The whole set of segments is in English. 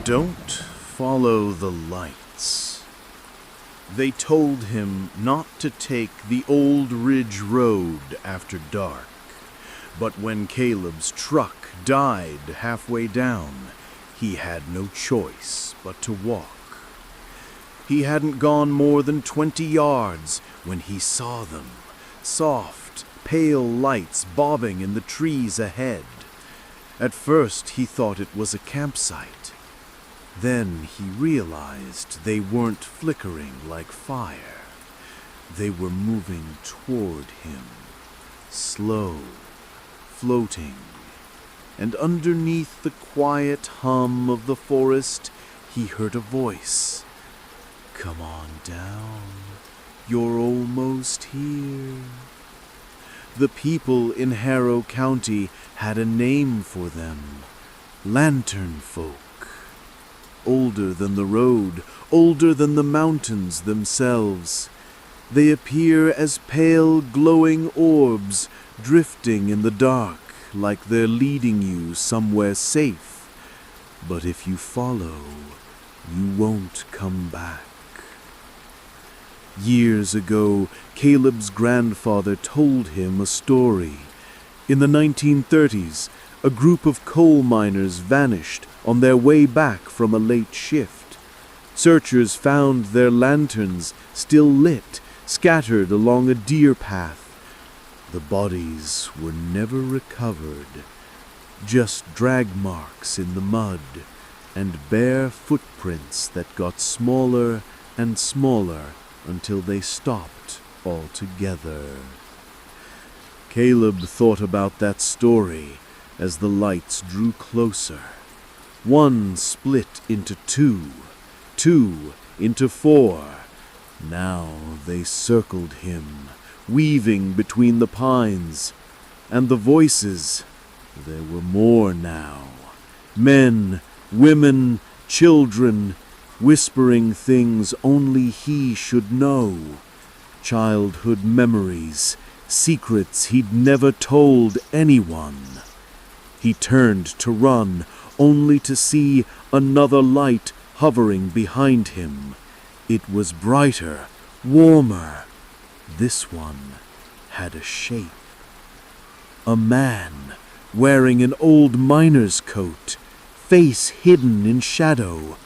Don't follow the lights. They told him not to take the old ridge road after dark, but when Caleb's truck died halfway down, he had no choice but to walk. He hadn't gone more than 20 yards when he saw them, soft, pale lights bobbing in the trees ahead. At first he thought it was a campsite. Then he realized they weren't flickering like fire. They were moving toward him, slow, floating, and underneath the quiet hum of the forest, he heard a voice. "Come on down, you're almost here." The people in Harrow County had a name for them, lantern folk. Older than the road, older than the mountains themselves. They appear as pale, glowing orbs drifting in the dark, like they're leading you somewhere safe. But if you follow, you won't come back. Years ago, Caleb's grandfather told him a story. In the 1930s, a group of coal miners vanished on their way back from a late shift. Searchers found their lanterns still lit, scattered along a deer path. The bodies were never recovered, just drag marks in the mud and bare footprints that got smaller and smaller until they stopped altogether. Caleb thought about that story as the lights drew closer. One split into two, two into four. Now they circled him, weaving between the pines. And the voices, there were more now. Men, women, children, whispering things only he should know. Childhood memories, secrets he'd never told anyone. He turned to run, only to see another light hovering behind him. It was brighter, warmer. This one had a shape. A man wearing an old miner's coat, face hidden in shadow.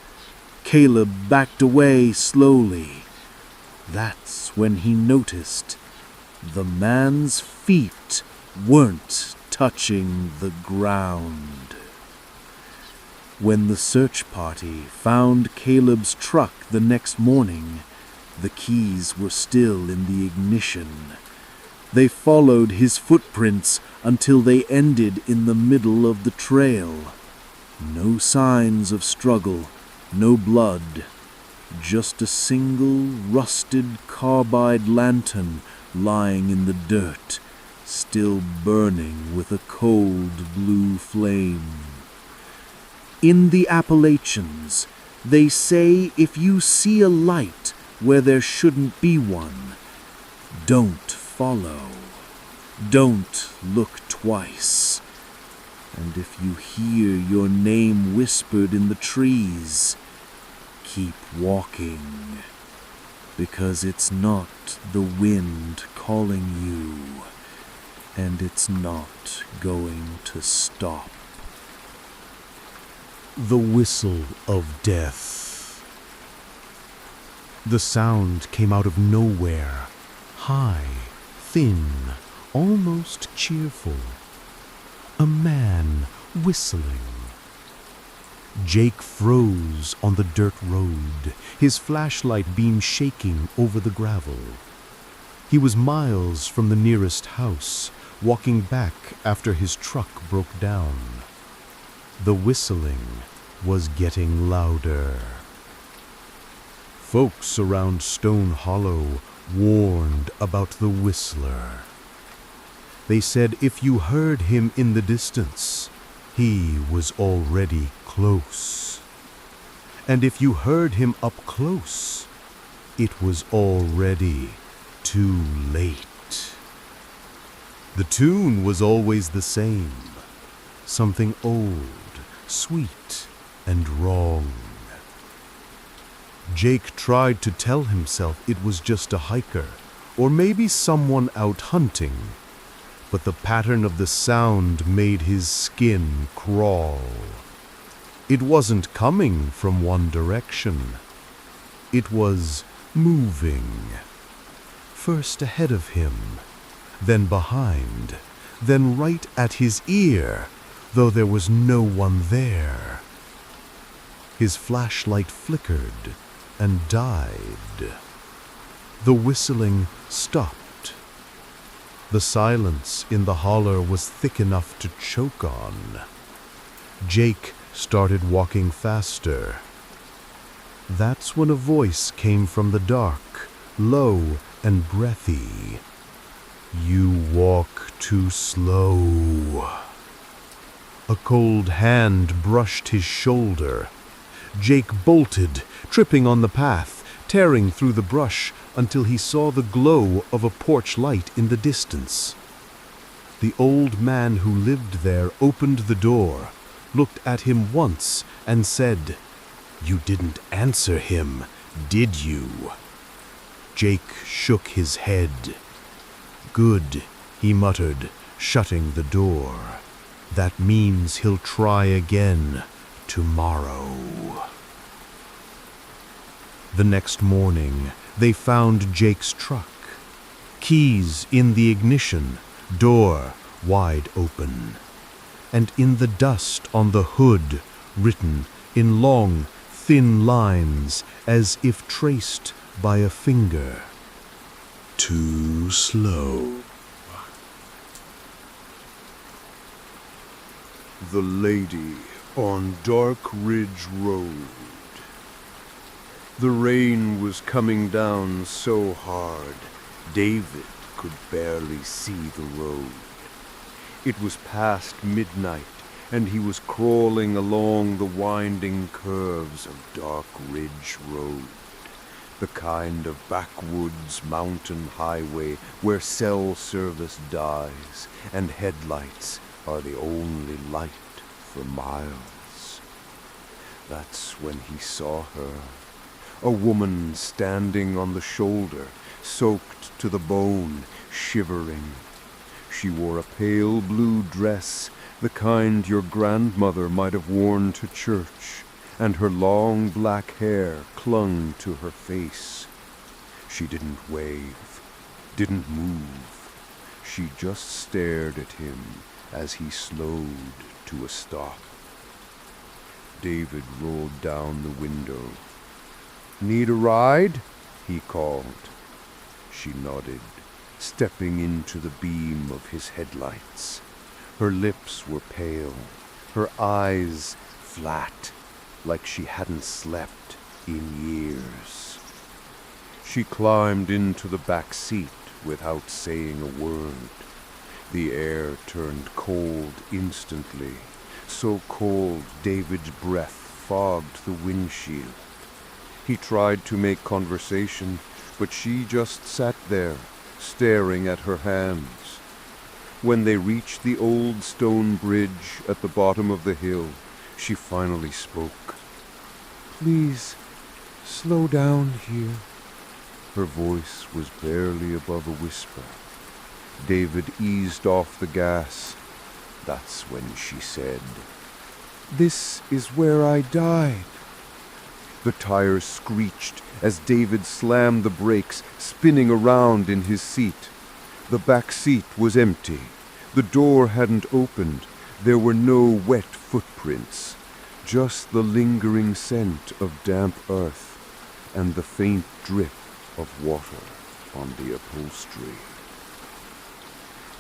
Caleb backed away slowly. That's when he noticed the man's feet weren't touching the ground. When the search party found Caleb's truck the next morning, the keys were still in the ignition. They followed his footprints until they ended in the middle of the trail. No signs of struggle, no blood, just a single rusted carbide lantern lying in the dirt, still burning with a cold blue flame. In the Appalachians, they say if you see a light where there shouldn't be one, don't follow. Don't look twice. And if you hear your name whispered in the trees, keep walking, because it's not the wind calling you, and it's not going to stop. The whistle of death. The sound came out of nowhere, high, thin, almost cheerful. A man whistling. Jake froze on the dirt road, his flashlight beam shaking over the gravel. He was miles from the nearest house, walking back after his truck broke down. The whistling was getting louder. Folks around Stone Hollow warned about the whistler. They said if you heard him in the distance, he was already close. And if you heard him up close, it was already too late. The tune was always the same, something old, sweet, and wrong. Jake tried to tell himself it was just a hiker, or maybe someone out hunting, but the pattern of the sound made his skin crawl. It wasn't coming from one direction. It was moving. First ahead of him, then behind, then right at his ear, though there was no one there. His flashlight flickered and died. The whistling stopped. The silence in the holler was thick enough to choke on. Jake started walking faster. That's when a voice came from the dark, low and breathy. "You walk too slow." A cold hand brushed his shoulder. Jake bolted, tripping on the path, tearing through the brush until he saw the glow of a porch light in the distance. The old man who lived there opened the door, looked at him once, and said, "You didn't answer him, did you?" Jake shook his head. "Good," he muttered, shutting the door. "That means he'll try again tomorrow." The next morning, they found Jake's truck. Keys in the ignition, door wide open. And in the dust on the hood, written in long, thin lines as if traced by a finger. "Too slow." The Lady on Dark Ridge Road. The rain was coming down so hard, David could barely see the road. It was past midnight, and he was crawling along the winding curves of Dark Ridge Road, the kind of backwoods mountain highway where cell service dies and headlights are the only light for miles. That's when he saw her, a woman standing on the shoulder, soaked to the bone, shivering. She wore a pale blue dress, the kind your grandmother might have worn to church, and her long black hair clung to her face. She didn't wave, didn't move. She just stared at him as he slowed to a stop. David rolled down the window. "Need a ride?" he called. She nodded, stepping into the beam of his headlights. Her lips were pale, her eyes flat, like she hadn't slept in years. She climbed into the back seat without saying a word. The air turned cold instantly, so cold David's breath fogged the windshield. He tried to make conversation, but she just sat there, staring at her hands. When they reached the old stone bridge at the bottom of the hill, she finally spoke. "Please, slow down here." Her voice was barely above a whisper. David eased off the gas. That's when she said, "This is where I died." The tires screeched as David slammed the brakes, spinning around in his seat. The back seat was empty. The door hadn't opened. There were no wet footprints, just the lingering scent of damp earth and the faint drip of water on the upholstery.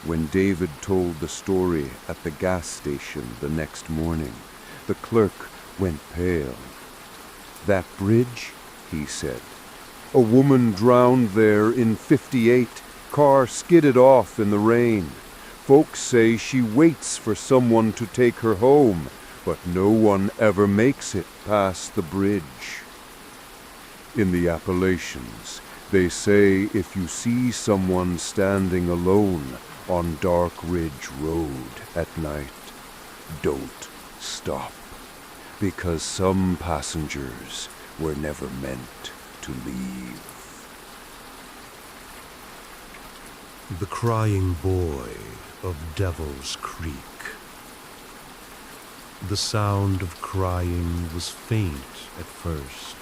When David told the story at the gas station the next morning, the clerk went pale. "That bridge," he said. "A woman drowned there in '58. Car skidded off in the rain. Folks say she waits for someone to take her home, but no one ever makes it past the bridge. In the Appalachians, they say if you see someone standing alone on Dark Ridge Road at night, don't stop. because some passengers were never meant to leave. The Crying Boy of Devil's Creek. The sound of crying was faint at first,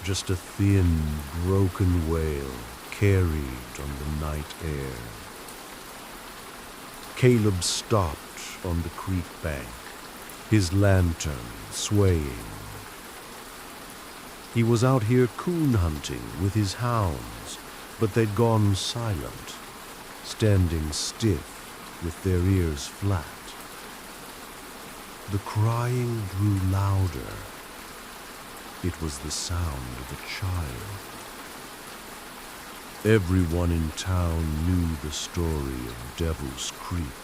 just a thin, broken wail carried on the night air. Caleb stopped on the creek bank, his lantern swaying. He was out here coon hunting with his hounds, but they'd gone silent, standing stiff with their ears flat. The crying grew louder. It was the sound of a child. Everyone in town knew the story of Devil's Creek.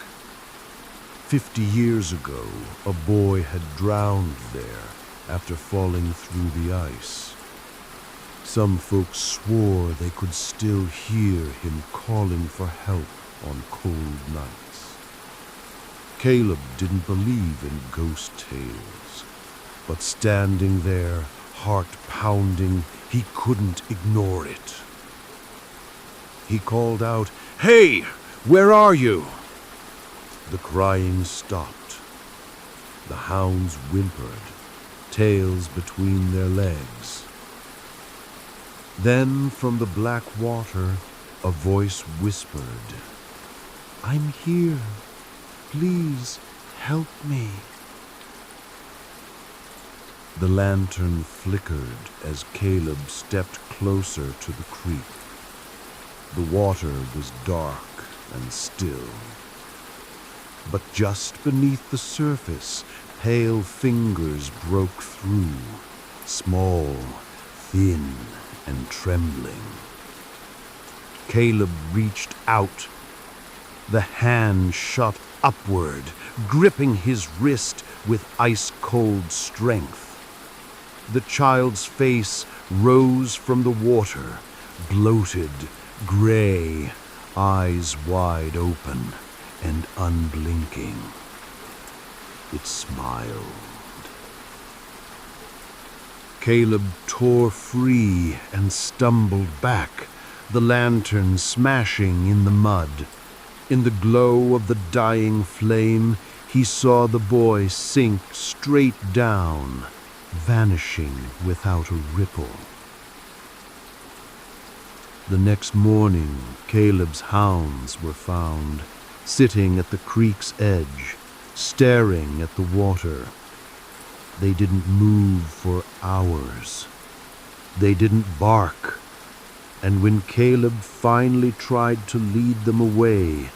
50 years ago, a boy had drowned there after falling through the ice. Some folks swore they could still hear him calling for help on cold nights. Caleb didn't believe in ghost tales, but standing there, heart pounding, he couldn't ignore it. He called out, "Hey, where are you?" The crying stopped. The hounds whimpered, tails between their legs. Then from the black water, a voice whispered, "I'm here. Please help me." The lantern flickered as Caleb stepped closer to the creek. The water was dark and still. But just beneath the surface, pale fingers broke through, small, thin, and trembling. Caleb reached out. The hand shot upward, gripping his wrist with ice-cold strength. The child's face rose from the water, bloated, gray, eyes wide open and unblinking. It smiled. Caleb tore free and stumbled back, the lantern smashing in the mud. In the glow of the dying flame, he saw the boy sink straight down, vanishing without a ripple. The next morning, Caleb's hounds were found, sitting at the creek's edge, staring at the water. They didn't move for hours. They didn't bark. And when Caleb finally tried to lead them away,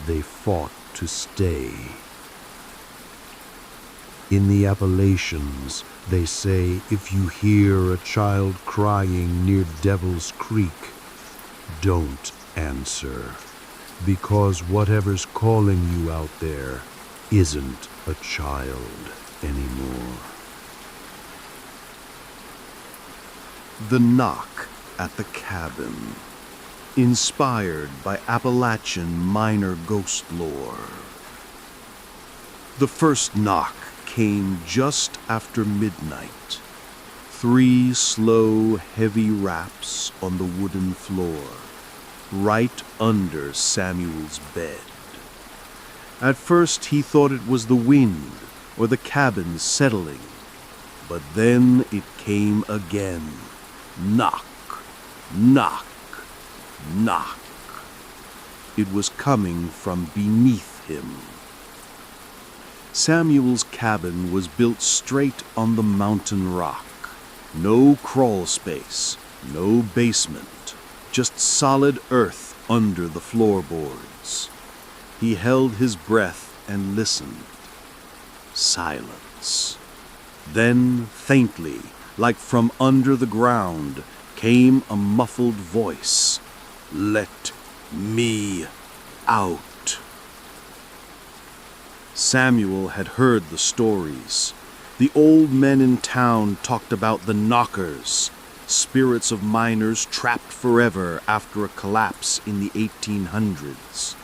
they fought to stay. In the Appalachians, they say if you hear a child crying near Devil's Creek, don't answer, because whatever's calling you out there isn't a child anymore. The Knock at the Cabin, inspired by Appalachian minor ghost lore. The first knock came just after midnight. 3 slow, heavy raps on the wooden floor, right under Samuel's bed. At first he thought it was the wind or the cabin settling, but then it came again. Knock, knock, knock. It was coming from beneath him. Samuel's cabin was built straight on the mountain rock. No crawl space, no basement, just solid earth under the floorboards. He held his breath and listened. Silence. Then, faintly, like from under the ground, came a muffled voice. "Let me out." Samuel had heard the stories. The old men in town talked about the knockers, spirits of miners trapped forever after a collapse in the 1800s.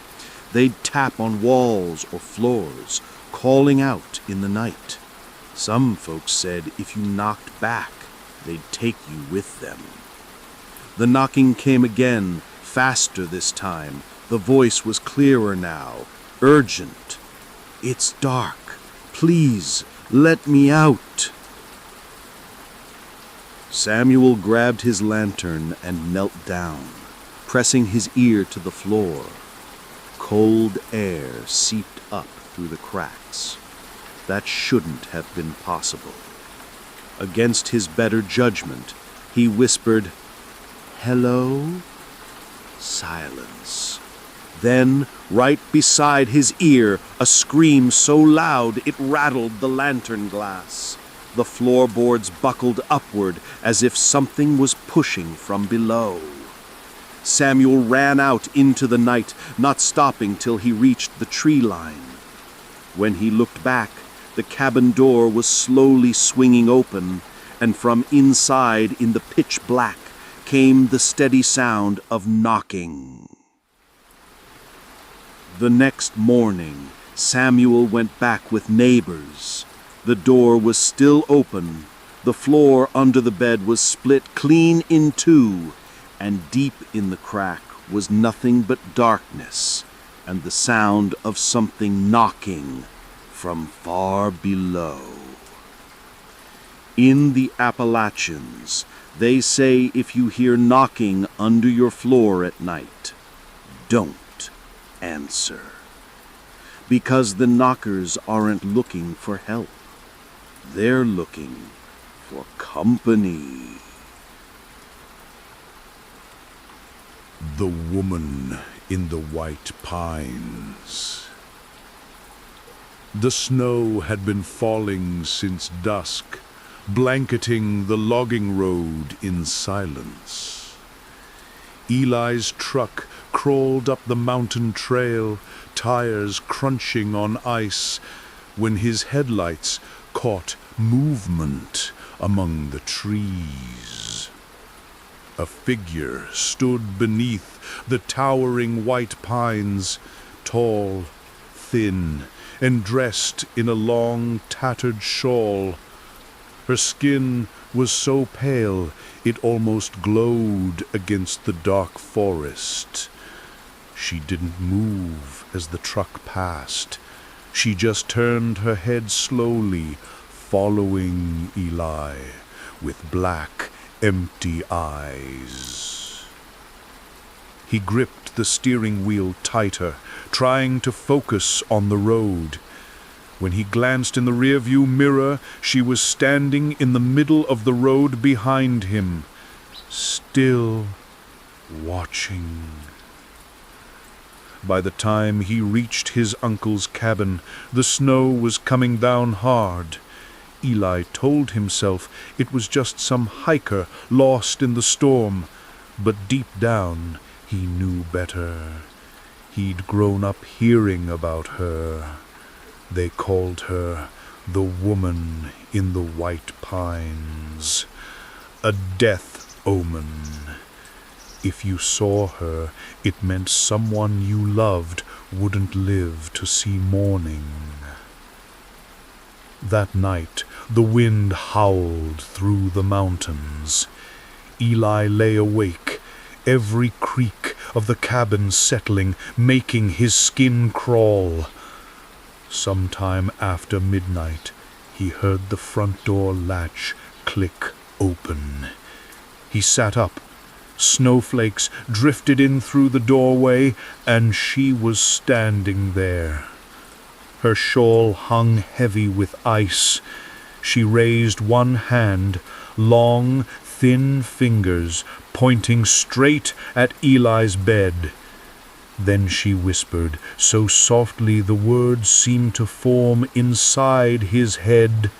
They'd tap on walls or floors, calling out in the night. Some folks said if you knocked back, they'd take you with them. The knocking came again, faster this time. The voice was clearer now, urgent. "It's dark. Please, let me out." Samuel grabbed his lantern and knelt down, pressing his ear to the floor. Cold air seeped up through the cracks. That shouldn't have been possible. Against his better judgment, he whispered, "Hello?" Silence. Then, right beside his ear, a scream so loud it rattled the lantern glass. The floorboards buckled upward as if something was pushing from below. Samuel ran out into the night, not stopping till he reached the tree line. When he looked back, the cabin door was slowly swinging open, and from inside in the pitch black came the steady sound of knocking. The next morning, Samuel went back with neighbors. The door was still open. The floor under the bed was split clean in two, and deep in the crack was nothing but darkness and the sound of something knocking from far below. In the Appalachians, they say if you hear knocking under your floor at night, don't answer. Because the knockers aren't looking for help. They're looking for company. The Woman in the White Pines. The snow had been falling since dusk, blanketing the logging road in silence. Eli's truck crawled up the mountain trail, tires crunching on ice, when his headlights caught movement among the trees. A figure stood beneath the towering white pines, tall, thin, and dressed in a long, tattered shawl. Her skin was so pale it almost glowed against the dark forest. She didn't move as the truck passed. She just turned her head slowly, following Eli with black, empty eyes. He gripped the steering wheel tighter, trying to focus on the road. When he glanced in the rearview mirror, she was standing in the middle of the road behind him, still watching. By the time he reached his uncle's cabin, the snow was coming down hard. Eli told himself it was just some hiker lost in the storm, but deep down he knew better. He'd grown up hearing about her. They called her the Woman in the White Pines, a death omen. If you saw her, it meant someone you loved wouldn't live to see morning. That night, the wind howled through the mountains. Eli lay awake, every creak of the cabin settling, making his skin crawl. Sometime after midnight, he heard the front door latch click open. He sat up. Snowflakes drifted in through the doorway, and she was standing there. Her shawl hung heavy with ice. She raised one hand, long, thin fingers pointing straight at Eli's bed. Then she whispered, so softly the words seemed to form inside his head,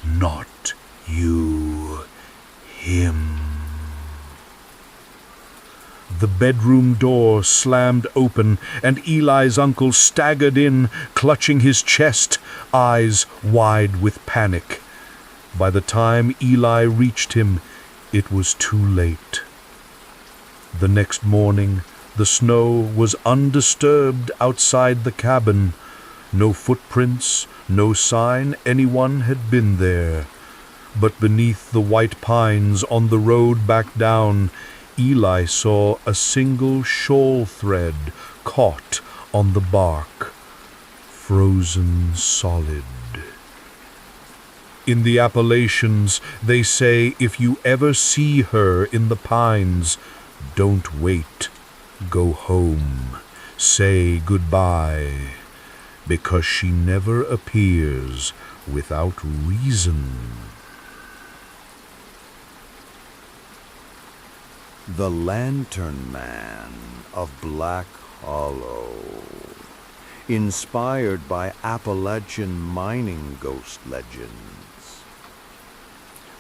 "Not you, him." The bedroom door slammed open, and Eli's uncle staggered in, clutching his chest, eyes wide with panic. By the time Eli reached him, it was too late. The next morning, the snow was undisturbed outside the cabin. No footprints, No sign anyone had been there. But beneath the white pines on the road back down, Eli saw a single shawl thread caught on the bark, frozen solid. In the Appalachians, they say if you ever see her in the pines, don't wait, go home, say goodbye, because she never appears without reason. The Lantern Man of Black Hollow, inspired by Appalachian mining ghost legends.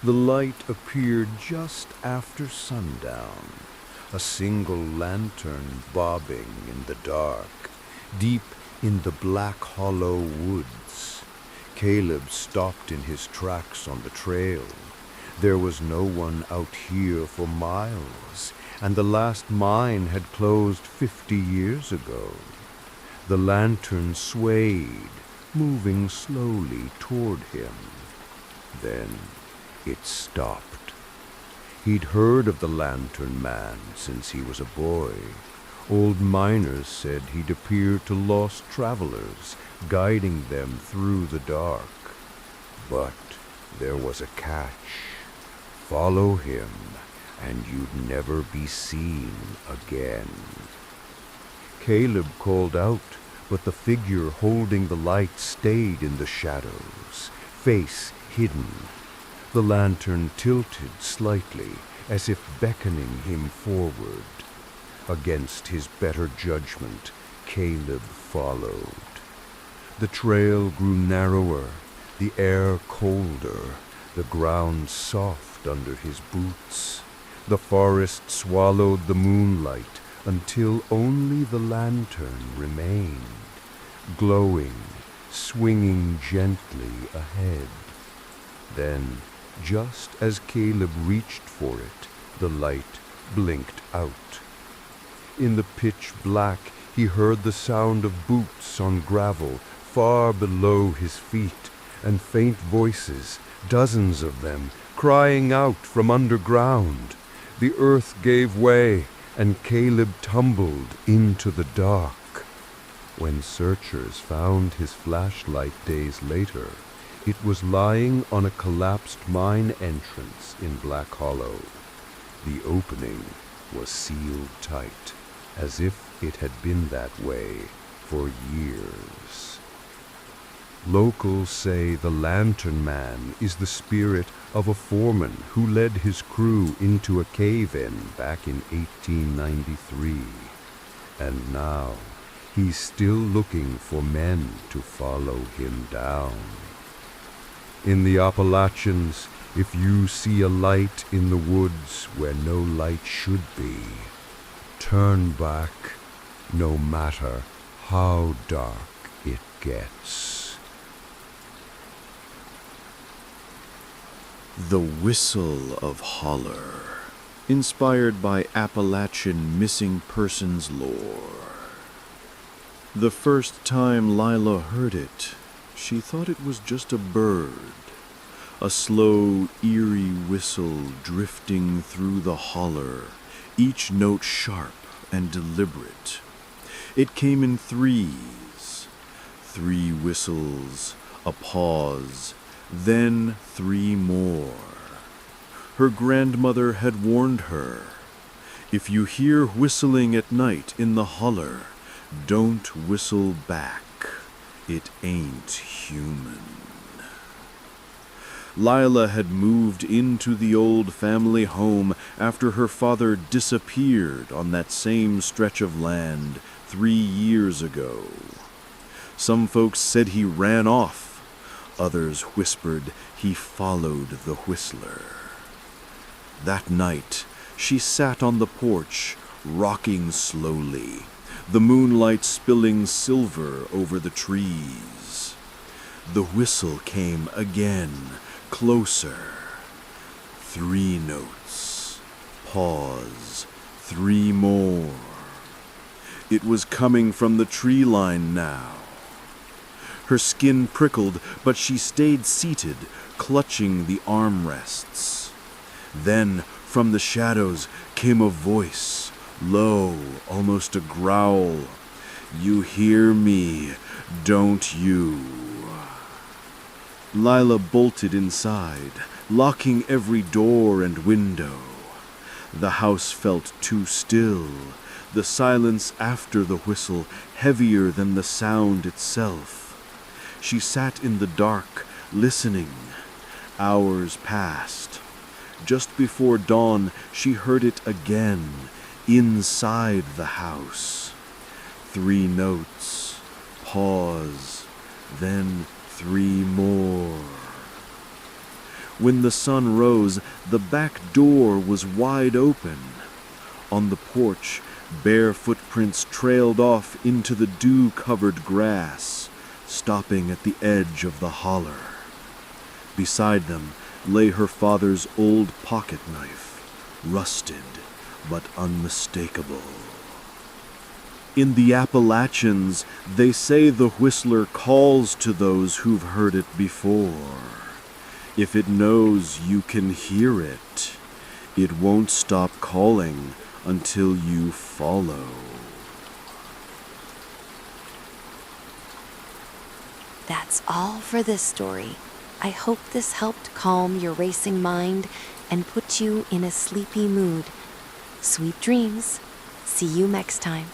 The light appeared just after sundown, a single lantern bobbing in the dark, deep in the Black Hollow woods. Caleb stopped in his tracks on the trail. There was no one out here for miles, and the last mine had closed 50 years ago. The lantern swayed, moving slowly toward him. Then it stopped. He'd heard of the Lantern Man since he was a boy. Old miners said he'd appear to lost travelers, guiding them through the dark. But there was a catch. Follow him, and you'd never be seen again. Caleb called out, but the figure holding the light stayed in the shadows, face hidden. The lantern tilted slightly, as if beckoning him forward. Against his better judgment, Caleb followed. The trail grew narrower, the air colder, the ground soft under his boots. The forest swallowed the moonlight until only the lantern remained, glowing, swinging gently ahead. Then, just as Caleb reached for it, the light blinked out. In the pitch black, he heard the sound of boots on gravel far below his feet, and faint voices, dozens of them, crying out from underground. The earth gave way, and Caleb tumbled into the dark. When searchers found his flashlight days later, it was lying on a collapsed mine entrance in Black Hollow. The opening was sealed tight, as if it had been that way for years. Locals say the Lantern Man is the spirit of a foreman who led his crew into a cave-in back in 1893. And now he's still looking for men to follow him down. In the Appalachians, if you see a light in the woods where no light should be, turn back, no matter how dark it gets. The Whistle of Holler, inspired by Appalachian missing persons lore. The first time Lila heard it, she thought it was just a bird, a slow, eerie whistle drifting through the holler, each note sharp and deliberate. It came in threes, 3 whistles, a pause, then 3 more. Her grandmother had warned her, if you hear whistling at night in the holler, don't whistle back. It ain't human. Lila had moved into the old family home after her father disappeared on that same stretch of land 3 years ago. Some folks said he ran off. Others whispered he followed the whistler. That night, she sat on the porch, rocking slowly, the moonlight spilling silver over the trees. The whistle came again, closer. 3 notes. Pause. 3 more. It was coming from the tree line now. Her skin prickled, but she stayed seated, clutching the armrests. Then, from the shadows, came a voice, low, almost a growl. "You hear me, don't you?" Lila bolted inside, locking every door and window. The house felt too still, the silence after the whistle heavier than the sound itself. She sat in the dark, listening. Hours passed. Just before dawn, she heard it again, inside the house. 3 notes, pause, then 3 more. When the sun rose, the back door was wide open. On the porch, bare footprints trailed off into the dew-covered grass, stopping at the edge of the holler. Beside them lay her father's old pocket knife, rusted but unmistakable. In the Appalachians, they say the whistler calls to those who've heard it before. If it knows you can hear it, it won't stop calling until you follow. That's all for this story. I hope this helped calm your racing mind and put you in a sleepy mood. Sweet dreams. See you next time.